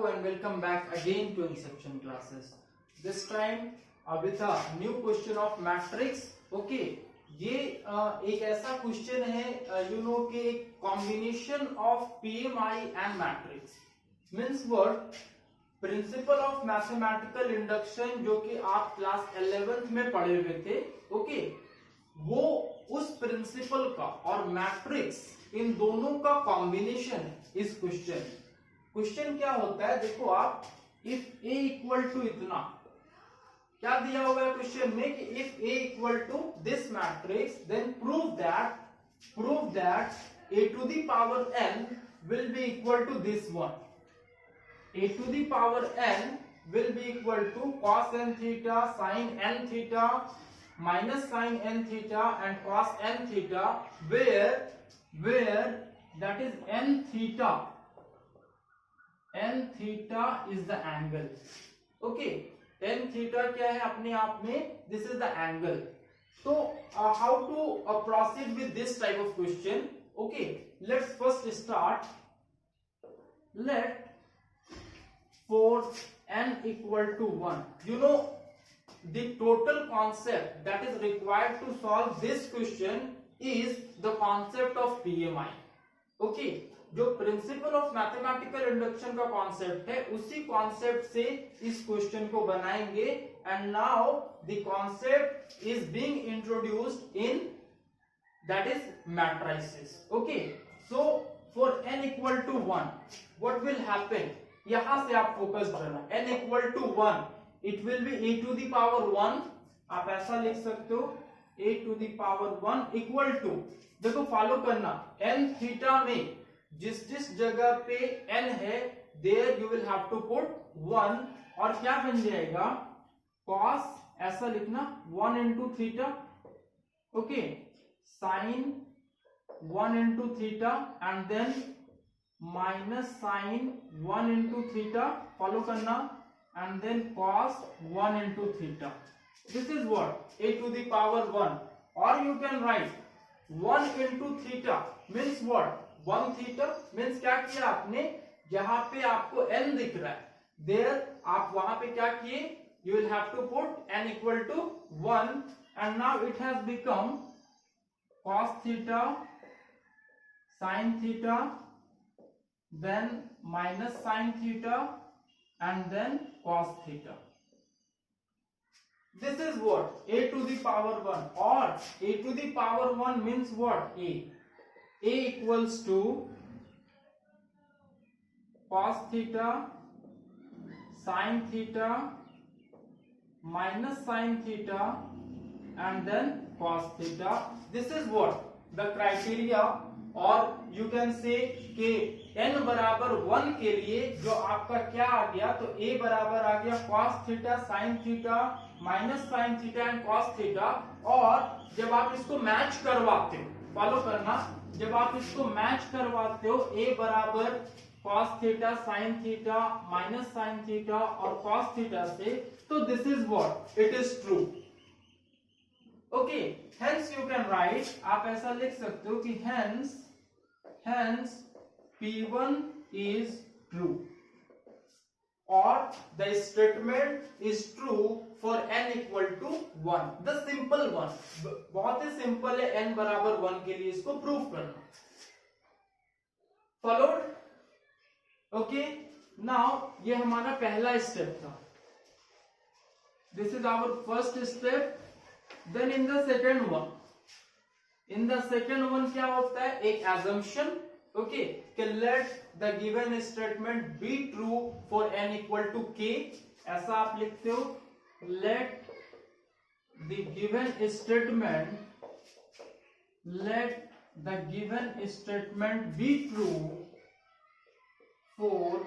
Hello and welcome back again to Inception classes. This time with a new question of matrix. Okay, ये एक ऐसा question है कि एक combination of PMI and matrix means word principal of mathematical induction जो कि आप class 11th में पढ़े हुए थे. ओके, वो उस प्रिंसिपल का और मैट्रिक्स इन दोनों का कॉम्बिनेशन है इस क्वेश्चन क्या होता है. देखो आप, इफ ए इक्वल टू इतना, क्या दिया हुआ है क्वेश्चन में कि if A equal to this matrix then prove that A to the power n will be equal to this one. A to the power n will be equal to cos n theta sin n theta minus sin n theta and cos n theta where that is n theta is the angle. Okay, n theta क्या है अपने आप में, this is the angle. So how to proceed with this type of question. Okay, let's first start. Let for n equal to 1, you know the total concept that is required to solve this question is the concept of PMI. Okay, जो principle of mathematical induction का concept है उसी concept से इस question को बनाएंगे. And now the concept is being introduced in that is matrices. Okay, so for n equal to 1 what will happen, यहां से आप फोकस करना. n equal to 1 it will be a to the power 1. आप ऐसा लिख सकते हो a to the power 1 equal to, देखो फॉलो करना, n थीटा में जिस जगह पे n है there you will have to put 1 और क्या बन जाएगा cos, ऐसा लिखना 1 into theta. Okay, sine 1 into theta and then minus sine 1 into theta, follow करना, and then cos 1 into theta. This is what a to the power 1. और you can write 1 into theta means what 1 theta means क्या किया आपने, जहां पे आपको n दिख रहा है देयर आप वहां पे क्या किए, you will have to put n equal to 1 and now it has become cos theta sin theta then minus sin theta and then cos theta. This is what a to the power 1 or a to the power 1 means what a equals to cos theta sin theta minus sin theta and then cos theta. This is what the criteria, और you can say कि n बराबर 1 के लिए जो आपका क्या आ गया, तो a बराबर आ गया cos theta sin theta minus sin theta and cos theta. और जब आप इसको मैच करवाते हो, फॉलो करना, जब आप इसको मैच करवाते हो a बराबर cos theta sin theta minus sin theta और cos थीटा से, तो this is what it is true. Okay, hence you can right, आप ऐसा लिख सकते हो कि hence P1 is true or the statement is true for n equal to 1. The simple one, बहुत ही सिंपल है n बराबर 1 के लिए इसको प्रूव करना. Followed? Okay, now ये हमारा पहला स्टेप था. This is our first step. Then in the second one क्या होता है, एक assumption. Okay, let the given statement be true for n equal to k. ऐसा आप लिखते हो, let the given statement be true for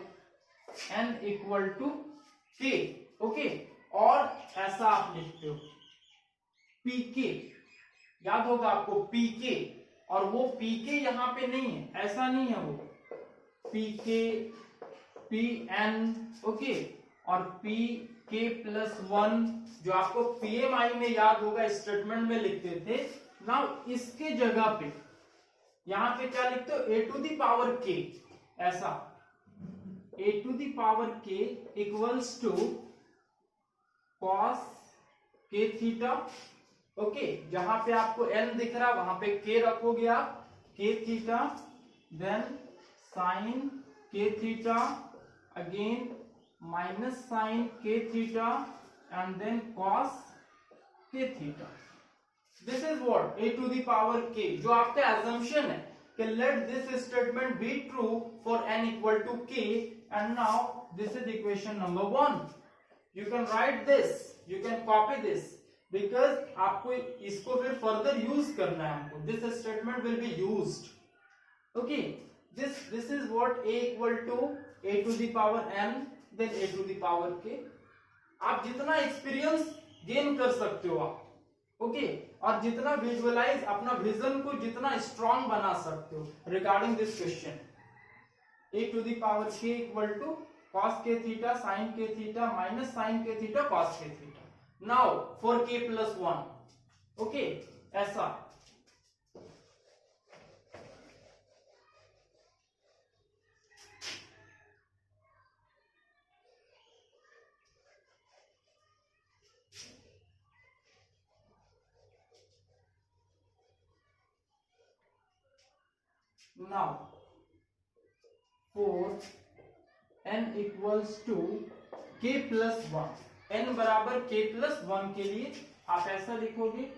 n equal to k. Okay, और ऐसा आप लिखते हो pk, याद होगा आपको pk, और वो pk यहां पे नहीं है, ऐसा नहीं है, वो pk pn. ओके, और pk प्लस 1 जो आपको pmi में याद होगा स्टेटमेंट में लिखते थे. नाउ इसके जगह पे यहां पे क्या लिखते हो, a to the power k, ऐसा a to the power k equals to cos k theta. Okay, जहां पे आपको n दिख रहा वहां पे k रखोगे आप, k theta, then sine k theta, again minus sine k theta, and then cos k theta. This is what a to the power k, जो आपका एजम्पशन है कि let this statement be true for n equal to k, and now this is equation number 1. You can write this, you can copy this, because आपको इसको फिर further use करना है हमको, this statement will be used. Okay, this is what a equal to a to the power n, then a to the power k. आप जितना experience gain कर सकते हो आप, ओके, और जितना विजुअलाइज अपना विजन को जितना स्ट्रांग बना सकते हो regarding this question, a to the power k equal to cos k theta sin k theta minus sin k theta cos k theta. Now for k plus 1, okay, ऐसा now for n equals to k plus 1, n बराबर k plus 1 के लिए आप ऐसा लिखोगे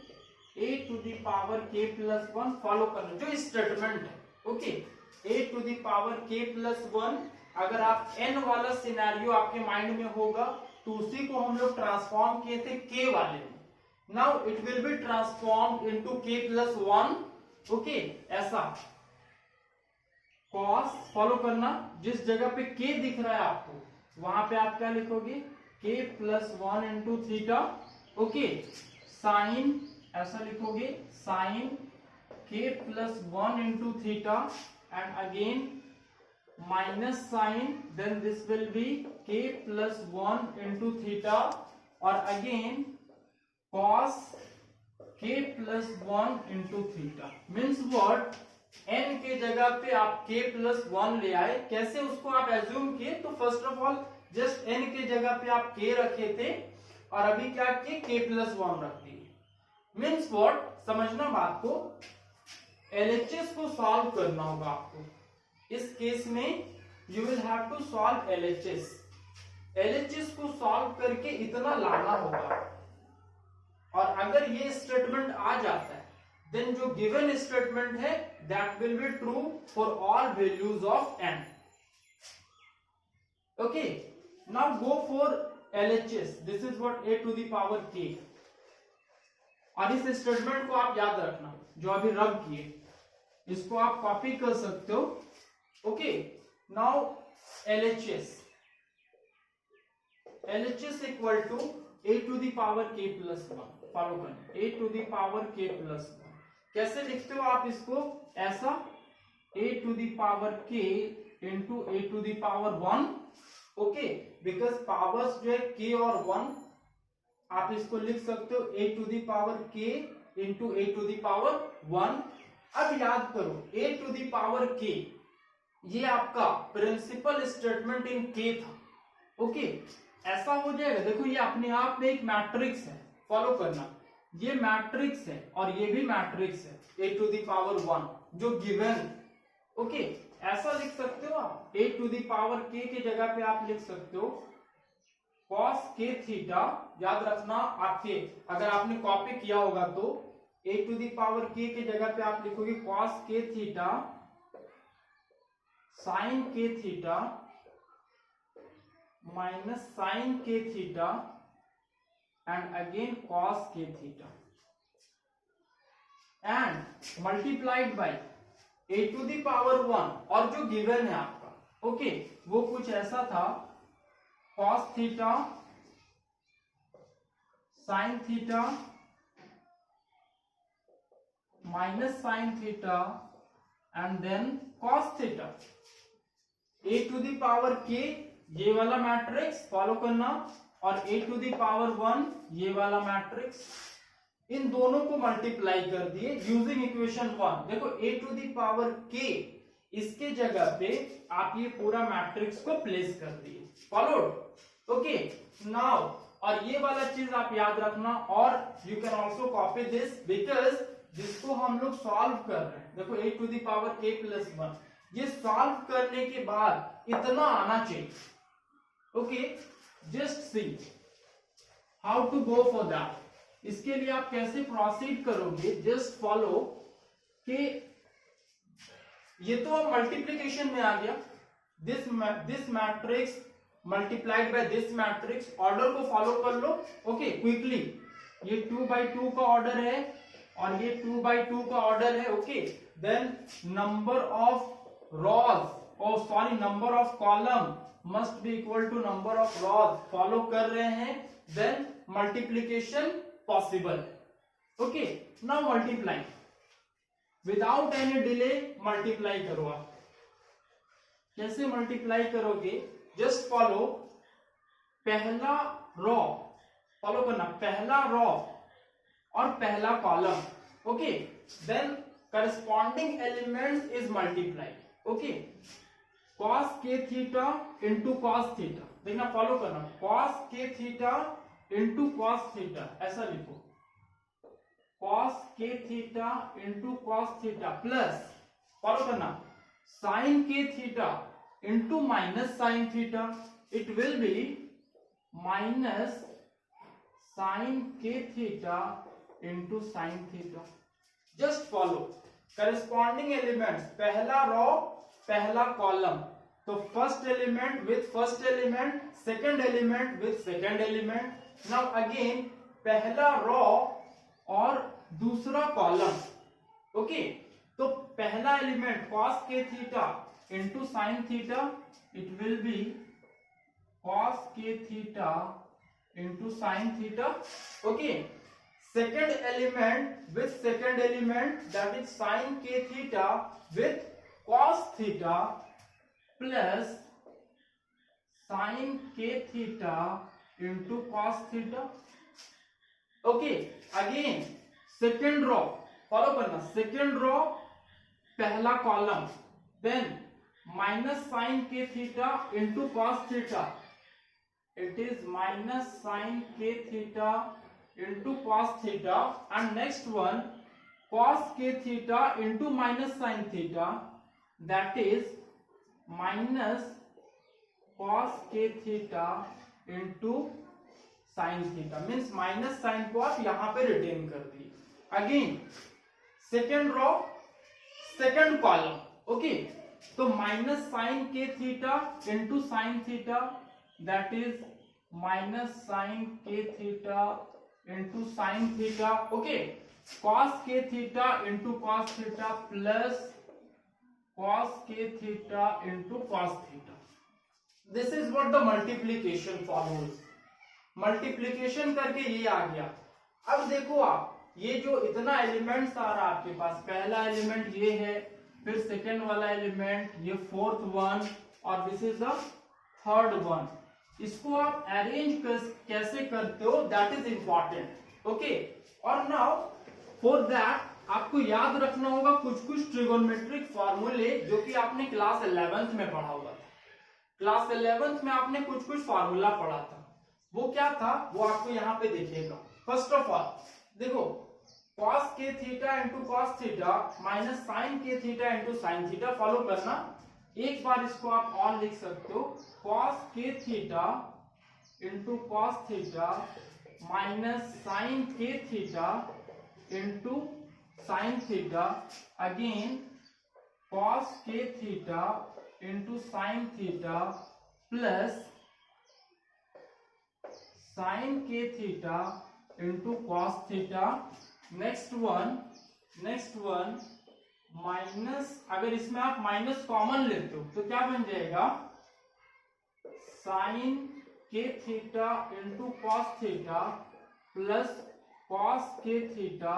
a to the power k plus 1, follow करना जो statement है, okay, a to the power k plus 1। अगर आप n वाला सिनेरियो आपके माइंड में होगा तो उसी को हम लोग ट्रांसफॉर्म किए थे k वाले में, now it will be transformed into k plus 1, okay, ऐसा cos, फॉलो करना, जिस जगह पे k दिख रहा है आपको वहां पे आप क्या लिखोगे k plus 1 into theta, okay, sine ऐसा लिखोगे sine k plus 1 into theta, and again minus sine, then this will be k plus 1 into theta, और again cos k plus 1 into theta. Means what, n के जगह पे आप k plus 1 ले आए, कैसे उसको आप एज्यूम किए, तो first of all just n के जगह पे आप k रखे थे और अभी क्या किए k प्लस 1 रख दिए। मीन्स व्हाट, समझना बात को, LHS को सॉल्व करना होगा आपको, इस केस में you will have to solve LHS, LHS को सॉल्व करके इतना लाना होगा, और अगर ये स्टेटमेंट आ जाता है देन जो गिवन स्टेटमेंट है that will be true for all values of n. Okay, now go for LHS, this is what a to the power k, और इस स्टेटमेंट को आप याद रखना जो अभी रब किए, इसको आप कॉपी कर सकते हो, okay. Now LHS equal to a to the power k plus 1, follow करना, a to the power k plus 1 कैसे लिखते हो आप इसको, ऐसा a to the power k into a to the power 1, okay, because powers जो है k और 1, आप इसको लिख सकते हो a to the power k into a to the power 1। अब याद करो a to the power k ये आपका प्रिंसिपल स्टेटमेंट इन k था, ओके, ऐसा हो जाएगा। देखो ये अपने आप में एक मैट्रिक्स है, फॉलो करना, ये मैट्रिक्स है और ये भी मैट्रिक्स है a टू द पावर 1 जो गिवन, ओके, ऐसा लिख सकते हो आप a to the power k की जगह पे आप लिख सकते हो cos k थीटा, याद रखना आपके अगर आपने कॉपी किया होगा तो a to the power k की जगह पे आप लिखोगे cos k theta sin k theta minus sin k theta and again cos k theta and multiplied by a to the power 1, और जो गिवन है आपका, ओके, वो कुछ ऐसा था cos theta sin theta minus sin theta and then cos theta, a to the power k ये वाला मैट्रिक्स, फॉलो करना, और a टू दी पावर 1 ये वाला मैट्रिक्स, इन दोनों को मल्टीप्लाई कर दिए यूजिंग इक्वेशन 1। देखो a to the power k इसके जगह पे आप ये पूरा मैट्रिक्स को प्लेस कर दिए। फॉलोड? ओके नाउ, और ये वाला चीज आप याद रखना, और you can also copy this, because जिसको हम लोग सॉल्व कर रहे हैं, देखो a to the power k plus 1, ये सॉल्व करने के बाद इतना आना चाहिए। Okay, just see how to go for that. इसके लिए आप कैसे प्रोसीड करोगे, जस्ट फॉलो कि ये तो मल्टीप्लीकेशन में आ गया, this matrix multiplied by this matrix, order को फॉलो कर लो। ओके क्विकली, ये 2/2 का ऑर्डर है और ये 2/2 का ऑर्डर है। Okay, then number of rows, oh sorry number of column must be equal to number of rows, follow कर रहे हैं, then multiplication possible. Okay, now multiply without any delay, multiply करो। आप कैसे मल्टीप्लाई करोगे, जस्ट फॉलो पहला row, follow करना पहला रॉ और पहला column. Okay, then corresponding element is multiply. Okay, cos k theta into cos theta, देखना फॉलो करना, cos k theta into cos theta, ऐसा लिखो, cos k theta into cos theta plus, follow करना, sin k theta into minus sine theta, it will B minus sin k theta into sine theta. Just follow corresponding elements, पहला raw पहला column, तो first element with first element, second element with second element. Now again पहला row और दूसरा column. Okay, तो पहला element cos k theta into sine theta, it will B cos k theta into sine theta. Okay, second element with second element, that is sin k theta with cos theta plus sin k theta into cos theta. Okay, again second row, follow करना, second row पहला column, then minus sin k theta into cos theta, it is minus sin k theta into cos theta, and next one cos k theta into minus sin theta, that is minus cos k theta into sin theta, means minus sin को आप यहां पे written कर दिए। Again second row second column. Okay, तो minus sine k theta into sine theta, that is minus sine k theta into sine theta. Okay, cos k theta into cos theta plus cos k theta into cos theta. This is what the multiplication follows. Multiplication करके ये आ गया। अब देखो आप, ये जो इतना elements आ रहा है आपके पास, पहला एलिमेंट ये है, फिर सेकेंड वाला एलिमेंट, ये फोर्थ वन, और this is the third one. इसको आप अरेंज कैसे करते हो, दैट इज इंपॉर्टेंट। ओके, और नाउ फॉर दैट आपको याद रखना होगा कुछ कुछ ट्रिगोनोमेट्रिक फॉर्मूले जो कि आपने क्लास 11th में पढ़ा हुआ था। क्लास 11th में आपने कुछ कुछ फॉर्मूला पढ़ा था, वो क्या था वो आपको यहाँ पे देखिएगा। फर्स्ट ऑफ ऑल देखो, cos k theta into cos theta minus sine k theta into sine theta, follow करना। एक बार इसको आप और लिख सकते हो, cos k theta into cos theta minus sine k theta into sine theta, again cos k theta into sine theta plus sine k theta into cos theta. Next one minus, अगर इसमें आप माइनस कॉमन लेते हो तो क्या बन जाएगा, sine k theta into cos theta plus cos k theta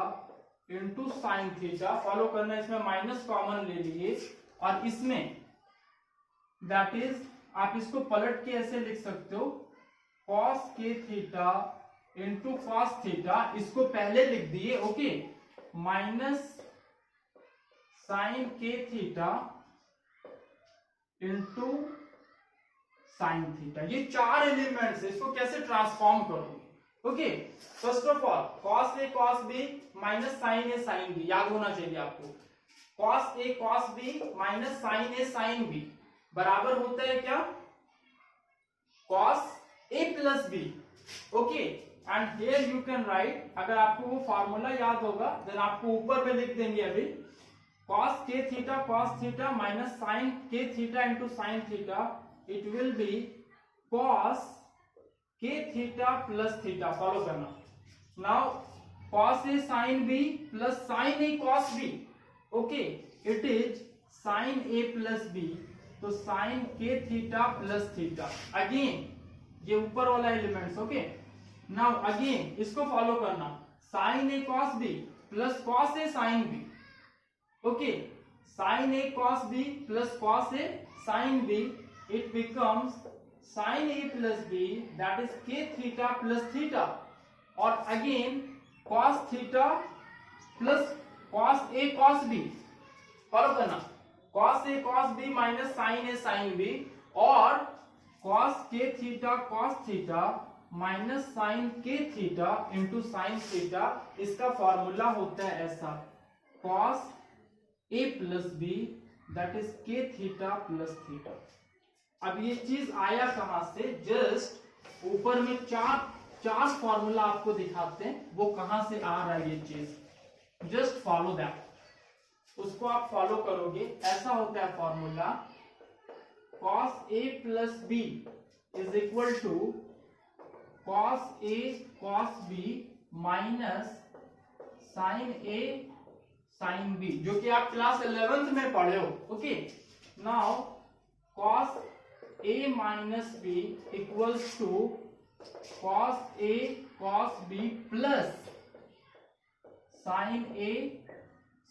into sine theta. Follow करना, इसमें माइनस कॉमन ले लिए, और इसमें दैट इज आप इसको पलट के ऐसे लिख सकते हो, cos k theta into cos theta, इसको पहले लिख दिए। Okay, minus sine k theta into sine theta. ये चार एलिमेंट्स है, इसको कैसे ट्रांसफॉर्म करोगे? Okay, first of all cos A cos B minus sine A sine B, याद होना चाहिए आपको। Cos A cos B minus sine A sine B बराबर होता है क्या? Cos A plus B. Okay, and here you can write, अगर आपको वो फॉर्मूला याद होगा देन आपको ऊपर में लिख देंगे अभी, cos k theta cos theta minus sin k theta into sin theta, it will be cos k theta plus theta। Follow करना। now cos a sin b plus sin a cos b, okay, it is sin a plus b, तो sin k theta plus theta। Again ये ऊपर वाला elements. Okay, now again इसको follow करना, sin a cos b plus cos a sin b। okay, sin a cos b plus cos a sin b, it becomes sin a plus b, that is k theta plus theta, or again cos theta plus cos a cos b। Follow करना, cos a cos b minus sin a sin b, और cos k theta cos theta minus sin k theta into sin theta। इसका formula होता है ऐसा, cos a plus b, that is k theta plus theta। अब ये चीज आया कहां से? जस्ट ऊपर में चार फॉर्मूला आपको दिखाते हैं, वो कहां से आ रहा है ये चीज, जस्ट फॉलो दैट, उसको आप फॉलो करोगे। ऐसा होता है formula, cos a plus b is equal to cos a cos b minus sin a sin b, जो कि आप क्लास 11th में पढ़े हो। Okay, now cos a minus b equals to cos a cos b plus sin a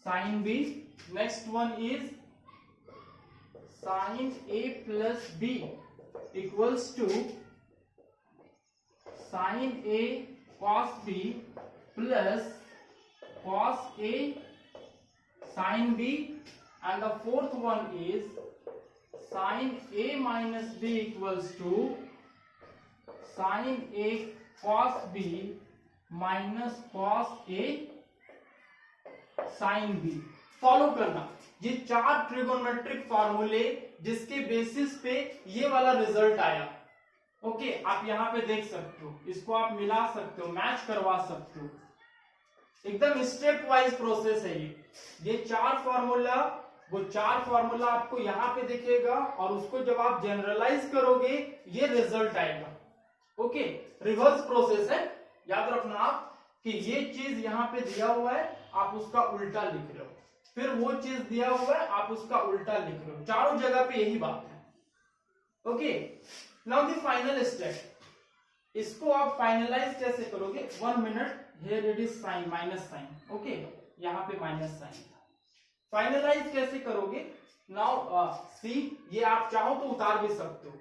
sin b। next one is sin a plus b equals to sin a cos b plus cos a sin b, and the fourth one is sin a minus b equals to sin a cos b minus cos a sin b। Follow करना, ये चार trigonometric फॉर्मूले जिसके basis पे ये वाला result आया। Okay, आप यहां पे देख सकते हो, इसको आप मिला सकते हो, मैच करवा सकते हो, एकदम स्टेप वाइज प्रोसेस है ये चार फॉर्मूला, वो चार फॉर्मूला आपको यहाँ पे दिखेगा, और उसको जब आप जनरलाइज करोगे ये रिजल्ट आएगा। ओके, रिवर्स प्रोसेस है, याद रखना आप कि ये चीज यहाँ पे दिया हुआ है, आप उसका उल्टा लिख रहे हो, फिर वो चीज दिया हुआ है, आप उसका उल्टा लिख रहे हो, चारों जगह पे यही बात है। Okay, now the final step, इसको आप फाइनलाइज कैसे करोगे? 1 minute, here it is sine minus sine. Okay, यहाँ पे माइनस साइन था, फाइनलाइज कैसे करोगे? नाउ सी, ये आप चाहो तो उतार भी सकते हो,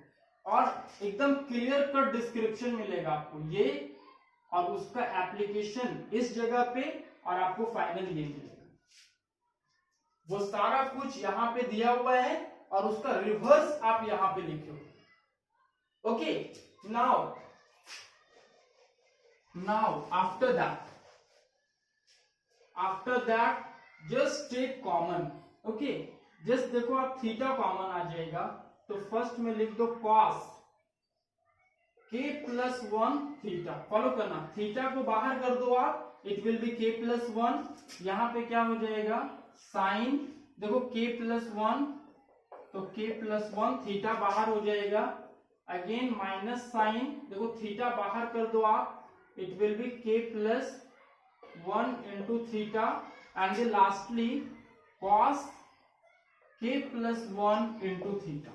और एकदम क्लियर कट डिस्क्रिप्शन मिलेगा आपको ये, और उसका एप्लीकेशन इस जगह पे, और आपको फाइनल ये मिलेगा। वो सारा कुछ यहाँ पे दिया हुआ है, और उसका रिवर्स आप यहाँ पे लिखे हो। Okay, now after that just take common। Okay, just देखो आप थीटा कॉमन आ जाएगा, तो फर्स्ट में लिख दो cos k plus 1 theta. Follow करना, थीटा को बाहर कर दो आप, it will be k plus 1। यहाँ पे क्या हो जाएगा? साइन, देखो k plus 1, तो k plus 1 थीटा बाहर हो जाएगा। अगेन माइनस साइन, देखो थीटा बाहर कर दो आप, it will be k plus 1 into theta, and then lastly cos k plus 1 into theta।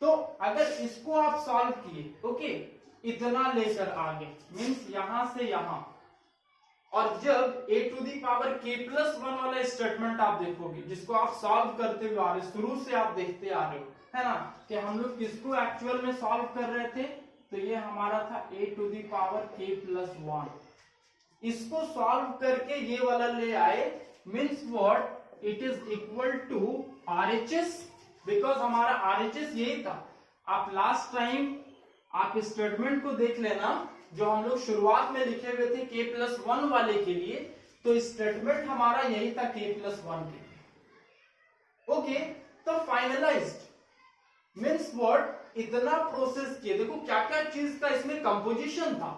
तो अगर इसको आप सॉल्व किए, ओके, इतना लेकर आगे, मीन्स यहां से यहां, और जब a to the power k plus 1 वाला स्टेटमेंट आप देखोगे, जिसको आप सॉल्व करते हुए आ रहे, शुरू से आप देखते आ रहे हो, है ना, कि हम लोग किसको एक्चुअल में सॉल्व कर रहे थे, तो ये हमारा था a to the power k plus 1। इसको सॉल्व करके ये वाला ले आए, means what, it is equal to RHS because हमारा आरएचएस यही था। आप लास्ट टाइम आप स्टेटमेंट को देख लेना जो हम लोग शुरुआत में लिखे हुए थे k+1 वाले के लिए, तो स्टेटमेंट हमारा यही था k+1 के लिए। ओके, तो फाइनलाइज्ड मीन्स व्हाट, इतना प्रोसेस किए, देखो क्या क्या चीज का इसमें कंपोजिशन था।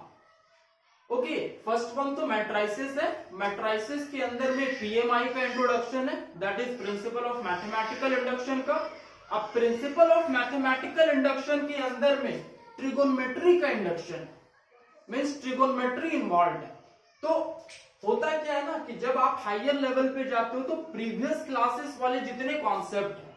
ओके, फर्स्ट वन तो मैट्राइसिस है, मैट्राइसिस के अंदर में पीएमआई का इंट्रोडक्शन है, that is principal of mathematical induction का। अब प्रिंसिपल ऑफ मैथमेटिकल इंडक्शन के अंदर में ट्रिगोनोमेट्री का इंडक्शन मीन्स ट्रिगोनोमेट्री इन्वॉल्व है। तो होता क्या है ना कि जब आप हायर लेवल पे जाते हो तो प्रीवियस क्लासेस वाले जितने कॉन्सेप्ट हैं,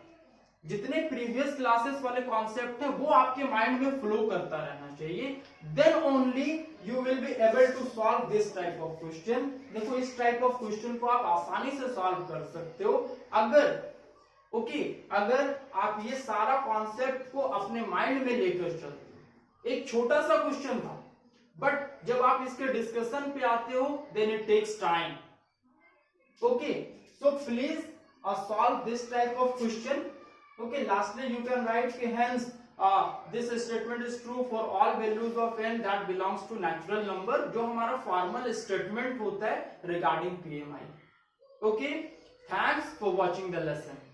जितने प्रीवियस क्लासेस वाले कॉन्सेप्ट है वो आपके माइंड में फ्लो करता रहना चाहिए, then only you will be able to solve this type of question. देखो इस टाइप ऑफ क्वेश्चन को आप आसानी से सॉल्व कर सकते हो अगर अगर आप ये सारा कॉन्सेप्ट को अपने माइंड में लेकर चलते हो। एक छोटा सा क्वेश्चन था, बट जब आप इसके डिस्कशन पे आते हो then it takes time. Okay, so please solve this type of question. Okay, lastly you can write hence this statement is true for all values of n that belongs to natural number, जो हमारा formal statement होता है regarding PMI. Okay, thanks for watching the lesson.